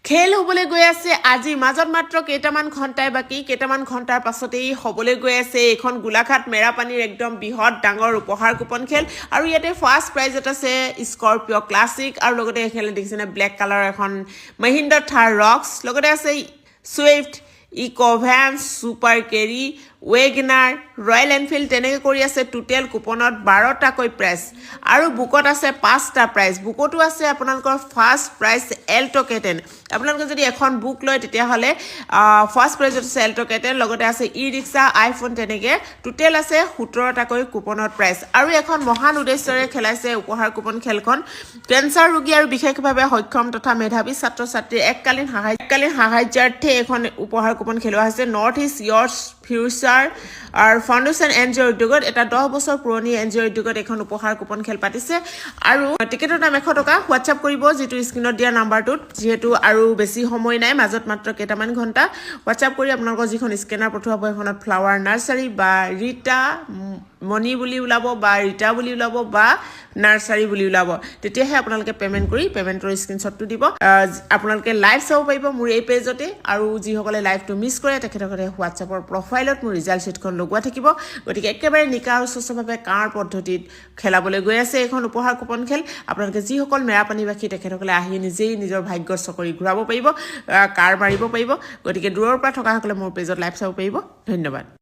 খেল হ'বলৈ গৈ আছে আজি মাজত মাত্ৰ কেইটামান ঘণ্টাই বাকি কেইটামান ঘণ্টাৰ পাছতেই হ'বলৈ গৈ আছে এখন গোলাঘাট মেৰাপানীৰ একদম বৃহৎ ডাঙৰ উপহাৰ কুপন খেল আৰু ইয়াতে ফাৰ্ষ্ট প্ৰাইজত আছে স্কৰপিঅ ক্লাছিক আৰু লগতে এই খেল দেখিছেনে ব্লেক কালাৰ এখন মহিন্দ্ৰা থাৰ ৰক্স লগতে আছে সুইফট ইকোভেন্স Super Carry WagonR Royal Enfield তেনেকৈ কৰি আছে টোটেল কুপনত 12টাকৈ প্ৰাইজ আৰু বুকত আছে 5টা প্ৰাইজ বুকতো আছে আপোনালোকৰ ফাৰ্ষ্ট প্ৰাইজ এল্টো কেটেন আপোনালোকে যদি এখন বুক লয় তেতিয়াহ'লে ফাৰ্ষ্ট প্ৰাইজত আছে এল্টো কেটেন লগতে আছে ই ৰিক্সা আইফোন তেনেকৈ টোটেল আছে 17টাকৈ কুপনত প্ৰাইজ আৰু এখন মহান উদ্দেশ্যৰে খেলাইছে উপহাৰ কুপন খেলখন কেঞ্চাৰ ৰোগী আৰু বিশেষভাৱে সক্ষম তথা মেধাৱী ছাত্ৰ ছাত্ৰীৰ এককালীন সাহায্যাৰ্থে এখন উপহাৰ কুপন খেলোৱা হৈছে নৰ্থ ইষ্ট ইয়ৰ্ছ ফিউচাৰ আৰু ফাউণ্ডেশ্যন এন জি অ' উদ্যোগত এটা 10 বছৰ পুৰণি এন জি অ' উদ্যোগত এখন উপহাৰ কুপন খেল পাতিছে আৰু টিকেটৰ দাম 100 টকা হোৱাটছআপ কৰিব যিটো স্ক্ৰীনত দিয়া নাম্বাৰটোত যিহেতু আৰু বেছি সময় নাই মাজত মাত্ৰ কেইটামান ঘণ্টা হোৱাটছআপ কৰি আপোনালোকৰ যিখন স্কেনাৰ পঠোৱাব সেইখনত ফ্লাৱাৰ নাৰ্চাৰী বা ৰীতা মণি বুলি ওলাব বা ৰীতা বুলি ওলাব বা নাৰ্চাৰী বুলি ওলাব তেতিয়াহে আপোনালোকে পেমেণ্ট কৰি পেমেণ্টৰ স্ক্ৰীনশ্বটটো দিব আপোনালোকে লাইভ চাব পাৰিব মোৰ এই পেজতে আৰু যিসকলে লাইভটো মিছ কৰে তেখেতসকলে হোৱাটছআপৰ প্ৰফাইলত মোৰ ৰিজাল্ট শ্বীটখন লগোৱা থাকিব গতিকে একেবাৰে নিকা আৰু স্বচ্ছভাৱে কাৰ পদ্ধতিত খেলাবলৈ গৈ আছে এখন উপহাৰ কুপন খেল আপোনালোকে যিসকল মেৰাপানীবাসী তেখেতসকলে আহি নিজেই নিজৰ ভাগ্যৰ চকৰি ঘূৰাব পাৰিব কাৰ মাৰিব পাৰিব গতিকে দূৰৰ পৰা থকাসকলে মোৰ পেজত লাইভ চাব পাৰিব ধন্যবাদ